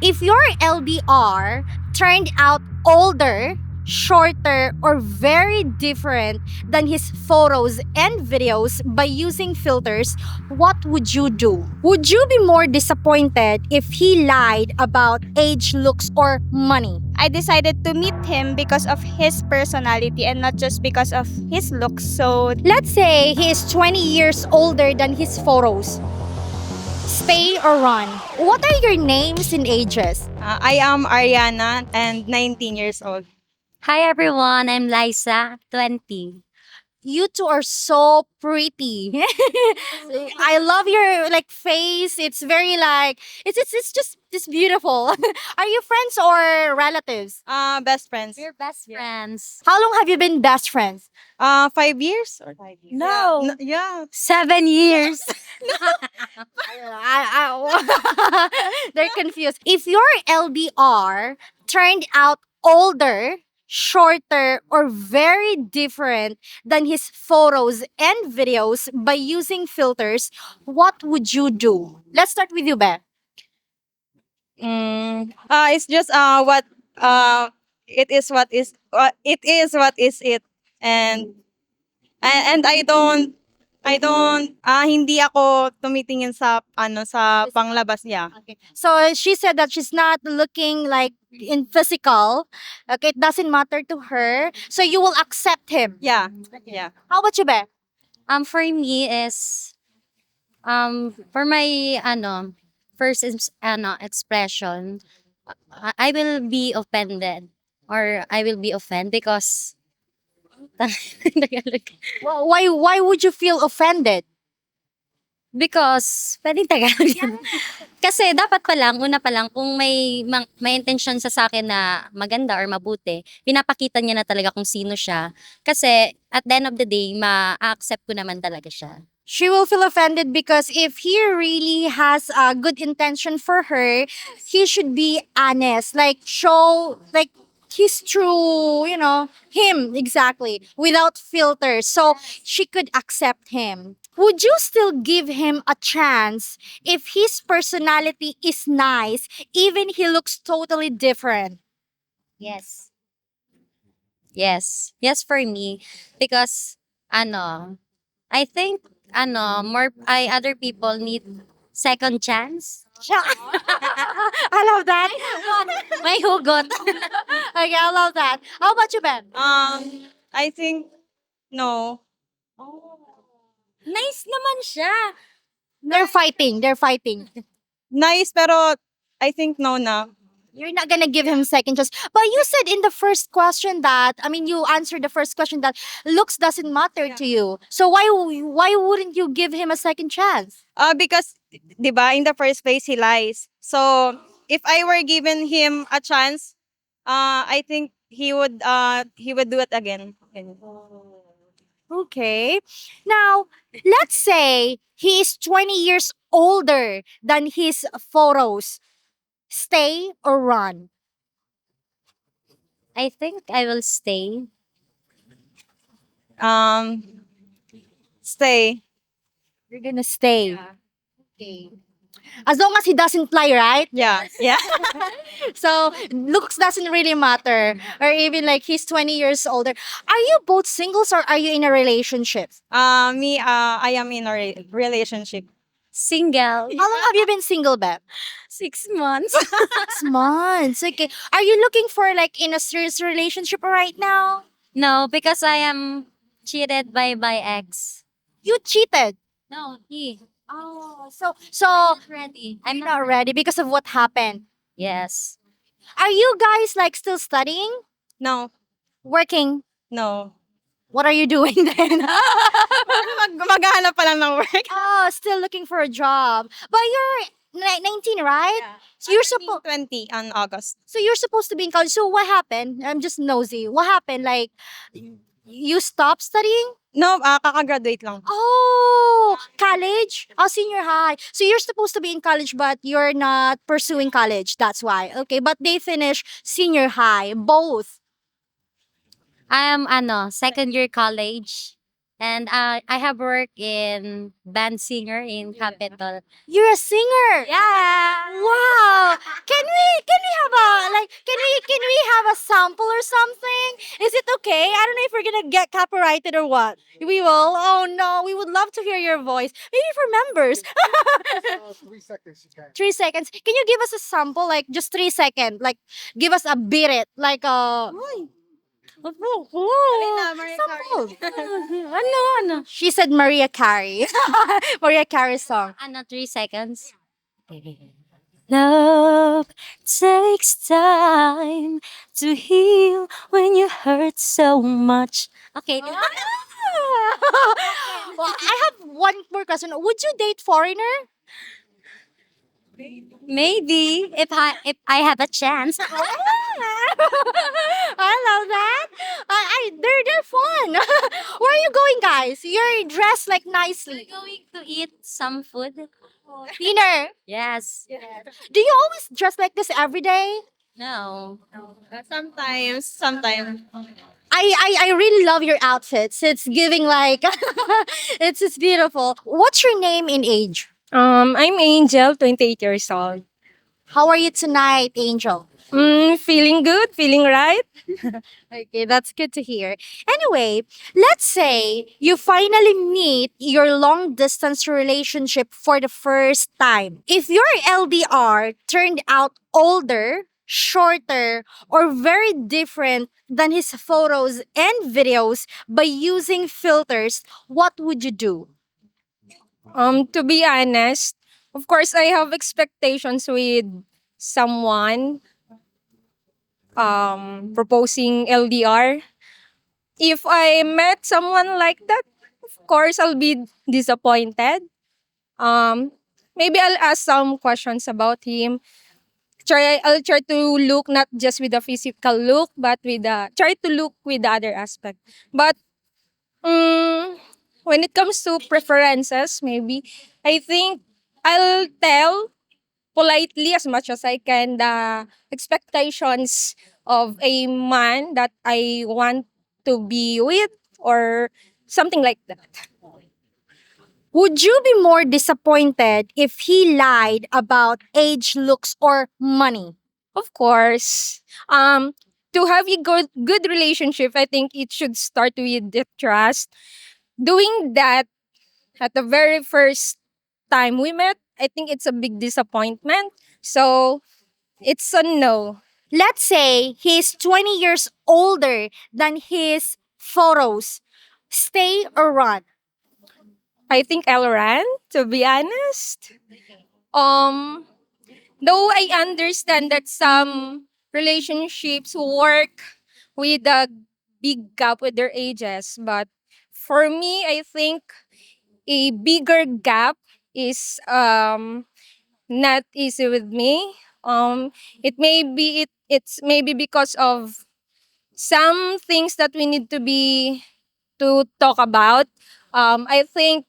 If your LDR turned out older, shorter, or very different than his photos and videos by using filters, what would you do? Would you be more disappointed if he lied about age, looks, or money? I decided to meet him because of his personality and not just because of his looks. So Let's say he is 20 years older than his photos. Stay or run? What are your names and ages? I am Ariana and 19 years old. Hi everyone, I'm Liza, 20. You two are so pretty. I love your like face. It's very like it's just beautiful. Are you friends or relatives? Best friends. We're best friends. How long have you been best friends? 5 years or 5 years? No. Yeah. 7 years. They're confused. If your LDR turned out older, shorter, or very different than his photos and videos by using filters, what would you do? Let's start with you, Beth. It's just what it is what is it, and and I don't hindi ako tumitingin sa sa panglabas niya. Okay. So she said that she's not looking like in physical. Okay, it doesn't matter to her. So you will accept him. Yeah. Yeah. How about you, Beth? For me is for my first expression, I will be offended or I will be offended because Well, why would you feel offended? because pwedeng Tagalog yan. Kasi dapat pa lang, una pa lang, kung may intention sa akin na maganda or mabuti, pinapakita niya na talaga kung sino siya. Kasi at the end of the day, ma-accept ko naman talaga siya. She will feel offended because if he really has a good intention for her, he should be honest, like show like his true, him exactly without filters. So she could accept him. Would you still give him a chance if his personality is nice, even he looks totally different? Yes. Yes. Yes for me. Because, I think, other people need second chance. I love that. May hugot. Okay, I love that. How about you, Ben? I think no. Nice naman siya. They're fighting. They're fighting. Nice pero I think no na. You're not gonna give him second chance. But you said in the first question that you answered the first question that looks doesn't matter to you. So why wouldn't you give him a second chance? Because 'di ba in the first place he lies. So if I were given him a chance, I think he would do it again. Okay. Now, let's say he is 20 years older than his photos. Stay or run? I think I will stay. Um Stay. You're gonna stay. Okay. As long as he doesn't lie, right? Yeah. Yeah. So looks doesn't really matter. Or even like he's 20 years older. Are you both singles or are you in a relationship? I am in a relationship. Single. How long have you been single, Beth? 6 months. 6 months. Okay. Are you looking for like in a serious relationship right now? No, because I am cheated by ex. You cheated. No, he. Oh, so Not ready. I'm you're not ready because of what happened. Yes. Are you guys like still studying? No. Working? No. What are you doing then? Maghahanap pa lang ng work. Oh, still looking for a job. But you're 19, right? So you're supposed 20 on August. to be in college. So what happened? I'm just nosy. What happened? Like you stopped studying? No, kakagraduate lang. Oh, college? Oh, senior high. So you're supposed to be in college, but you're not pursuing college. That's why. Okay, but they finish senior high, both. I am second year college. And I have worked in band singer in Capital. You're a singer. Yeah. Wow. Can we have a like can we have a sample or something? Is it okay? I don't know if we're gonna get copyrighted or what. We will. Oh no, we would love to hear your voice. Maybe for members. 3 seconds. Can you give us a sample? Like just 3 seconds. Like give us a beat it. Like a sample. Ano? She said Maria Carey. Maria Carey song. Ano, 3 seconds? Love takes time to heal when you hurt so much. Okay. Well, I have one more question. Would you date foreigner? Maybe if I have a chance. I love that. They're fun. Where are you going, guys? You're dressed like nicely. Going to eat some food. Dinner. Yes. Do you always dress like this every day? No. Sometimes. I really love your outfits. It's giving like it's beautiful. What's your name and age? I'm Angel, 28 years old. How are you tonight, Angel? Feeling good, feeling right. Okay, that's good to hear. Anyway, let's say you finally meet your long distance relationship for the first time. If your LDR turned out older, shorter, or very different than his photos and videos by using filters, what would you do? To be honest, of course, I have expectations with someone proposing LDR. If I met someone like that, of course, I'll be disappointed. Um, Maybe I'll ask some questions about him. I'll try to look not just with the physical look, but with the try to look with the other aspect. But when it comes to preferences, maybe I think I'll tell politely as much as I can the expectations of a man that I want to be with or something like that. Would you be more disappointed if he lied about age, looks, or money? Of course, to have a good relationship, I think it should start with the trust. Doing that at the very first time we met, I think it's a big disappointment. So it's a no. Let's say he's 20 years older than his photos. Stay or run? I think I'll run, to be honest. Um, though I understand that some relationships work with a big gap with their ages, but for me, I think a bigger gap is not easy with me. It may be it's maybe because of some things that we need to talk about. I think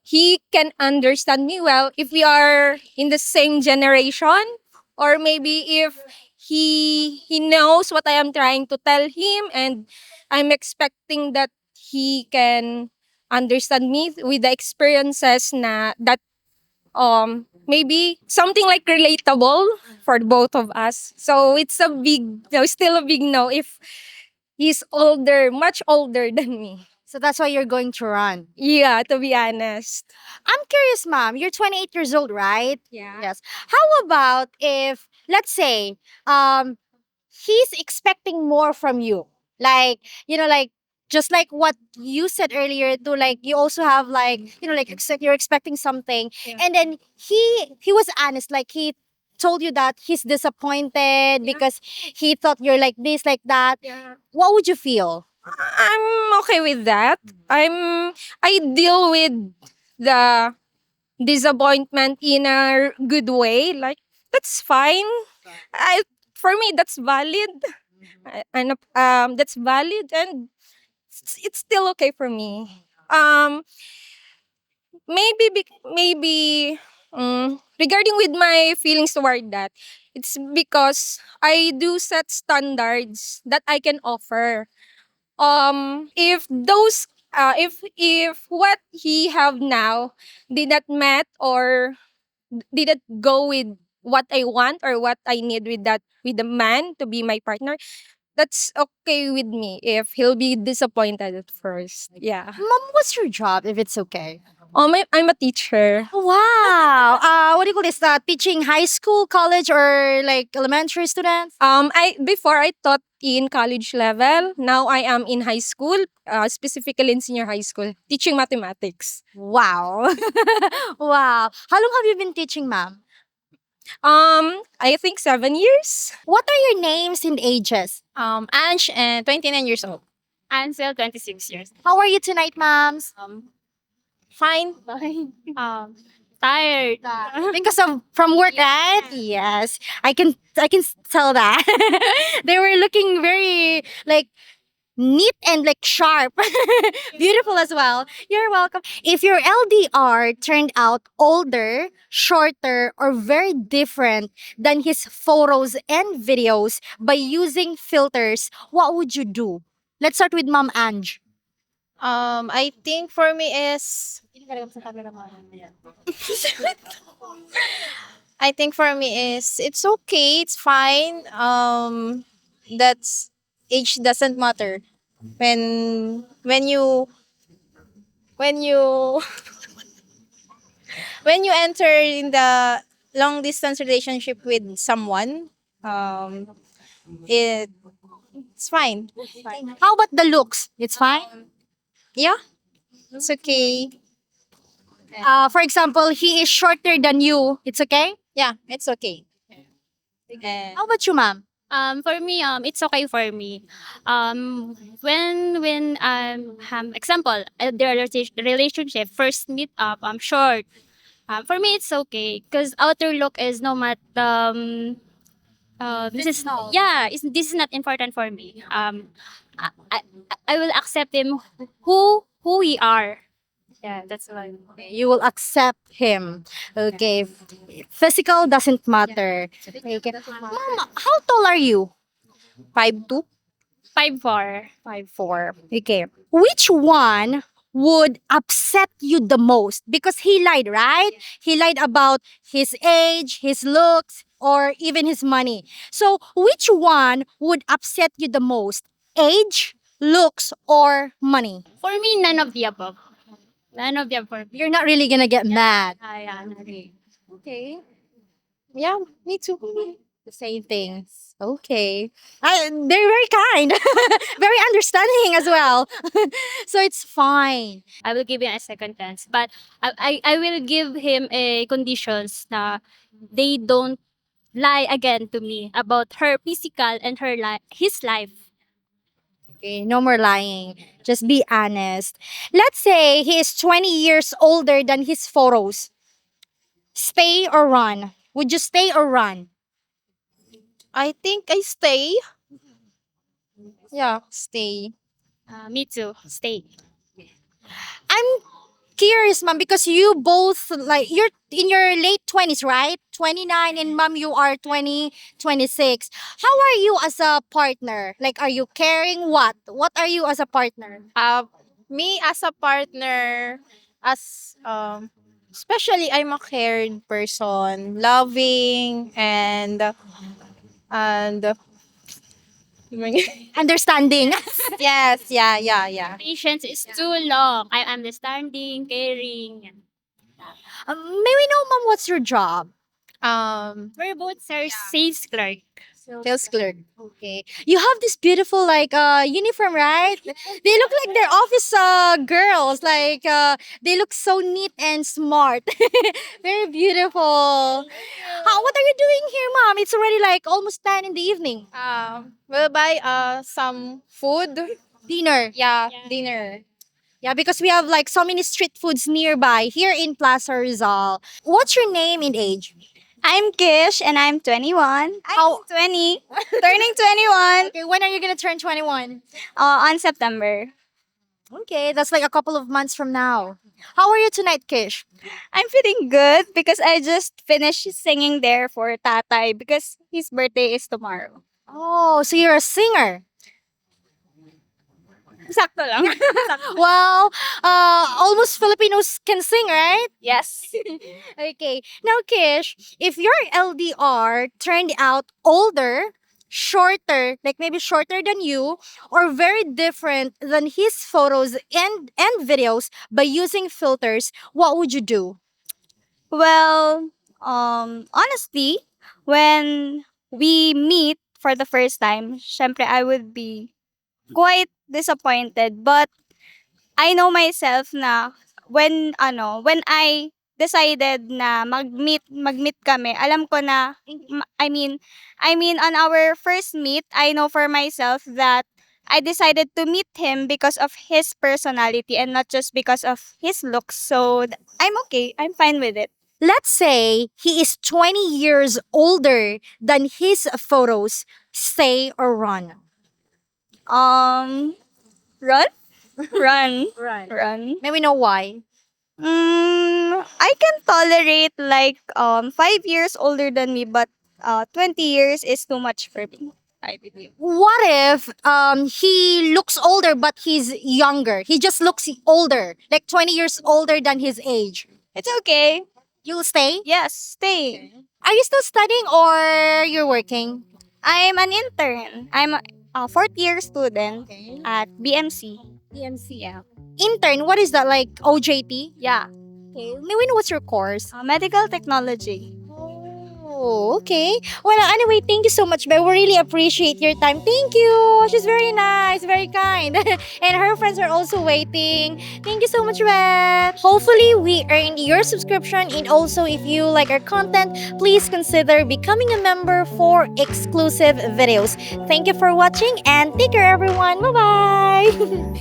he can understand me well if we are in the same generation, or maybe if he knows what I am trying to tell him, and I'm expecting that he can understand me with the experiences na that maybe something like relatable for both of us. So it's a big no, still a big no if he's older, much older than me. So that's why you're going to run. Yeah, to be honest. I'm curious, mom. You're 28 years old, right? Yeah. Yes. How about if, let's say, he's expecting more from you? Like, like just like what you said earlier, to like you also have like, like you're expecting something, Yeah. and then he was honest. Like he told you that he's disappointed because he thought you're like this, like that. Yeah. What would you feel? I'm okay with that. I deal with the disappointment in a good way. Like that's fine. I For me that's valid. And that's valid, and it's still okay for me. Maybe regarding with my feelings toward that, it's because I do set standards that I can offer. If those if what he have now did not met or didn't go with what I want or what I need with the man to be my partner, that's okay with me if he'll be disappointed at first. Yeah. Mom, what's your job if it's okay? I'm a teacher. Wow. What do you call this? Teaching high school, college, or like elementary students? I before I taught in college level. Now I am in high school, specifically in senior high school, teaching mathematics. Wow. Wow. How long have you been teaching, ma'am? I think 7 years. What are your names and ages? Ange and 29 years old. Ansel, 26 years. How are you tonight, moms? Fine. Tired. Because of from work, right? Yes, I can tell that. They were looking very like neat and like sharp, beautiful as well. You're welcome. If your LDR turned out older, shorter, or very different than his photos and videos by using filters, what would you do? Let's start with Mom Ange. I think for me is I think for me is it's okay, it's fine. That's age doesn't matter. When you when you enter in the long distance relationship with someone, um it's fine. How about the looks? It's fine. Yeah, it's okay. For example, he is shorter than you. It's okay. Yeah, it's okay. And How about you, ma'am? For me, it's okay for me. When example, the relationship first meet up, I'm short. For me, it's okay because outer look is no matter. This is this is not important for me. I, I, I will accept him who we are. Yeah, that's why. You will accept him. Okay. Physical doesn't matter. Okay. Mom, how tall are you? 5'2". 5'4". 5'4". Okay. Which one would upset you the most? Because he lied, right? He lied about his age, his looks, or even his money. So, which one would upset you the most? Age, looks, or money? For me, none of the above. None of the above. You're not really gonna get mad. Yeah, not really. Okay. Yeah, me too. The same things. Okay. They're very kind, very understanding as well. So it's fine. I will give him a second chance, but I will give him a conditions na they don't lie again to me about her physical and his life. Okay, no more lying. Just be honest. Let's say he is 20 years older than his photos. Stay or run? Would you stay or run? I think I stay. Yeah, stay. Me too. Stay. I'm curious, ma'am, because you both like you're in your late 20s, right? 29 and mom you are 20, 26. How are you as a partner? Like are you caring what? What are you as a partner? Me as a partner, as especially I'm a caring person, loving and Understanding. yes, yeah. Patience is too long. I understanding, caring. May we know, mom, what's your job? We're both sales clerk. Sales clerk. Okay. You have this beautiful like uniform, right? They look like they're office girls. Like they look so neat and smart. Very beautiful. What are you doing here, mom? It's already like almost 10 in the evening. We'll buy some food. Dinner. Yeah, dinner. Yeah, because we have like so many street foods nearby here in Plaza Rizal. What's your name and age? I'm Kish and I'm 21. How- 20. Turning 21 Okay, when are you gonna turn 21? on September. Okay, that's like a couple of months from now. How are you tonight, Kish? I'm feeling good because I just finished singing there for Tatay because his birthday is tomorrow. Oh, so you're a singer. Sakto lang. Well, almost Filipinos can sing, right? Yes. Okay. Now, Kish, if your LDR turned out older, shorter, like maybe shorter than you, or very different than his photos and videos by using filters, what would you do? Well, honestly, when we meet for the first time, syempre I would be quite disappointed. But I know myself na when I decided na mag-meet kami, alam ko na I mean on our first meet, I know for myself that I decided to meet him because of his personality and not just because of his looks. So I'm okay. I'm fine with it. Let's say he is 20 years older than his photos. Stay or run? Um, run, run, Run. run. May we know why? I can tolerate like 5 years older than me, but 20 years is too much for me. I believe. What if he looks older but he's younger? He just looks older, like 20 years older than his age. It's okay. You'll stay? Yes, stay. Are you still studying or you're working? I'm an intern. I'm a fourth year student at BMC. EMC. Yeah. Intern, what is that, like OJT? Yeah. Okay. May we know what's your course? Medical technology. Oh, okay. Well, anyway, thank you so much, Belle. We really appreciate your time. Thank you. She's very nice, very kind. And her friends are also waiting. Thank you so much, Belle. Hopefully, we earned your subscription. And also, if you like our content, please consider becoming a member for exclusive videos. Thank you for watching and take care, everyone. Bye-bye.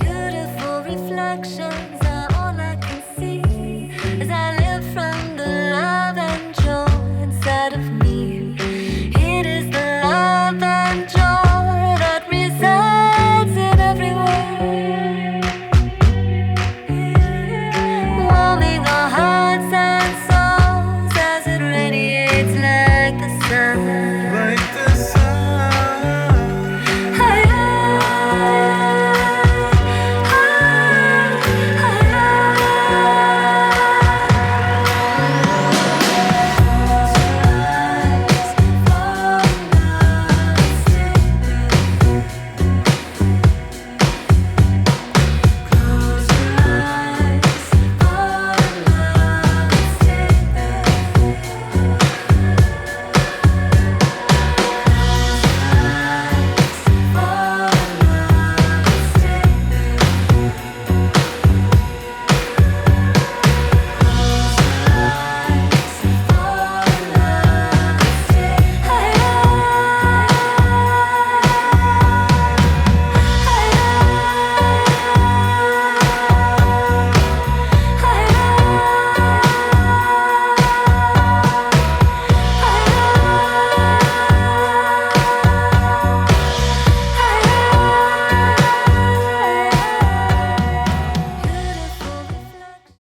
Beautiful reflection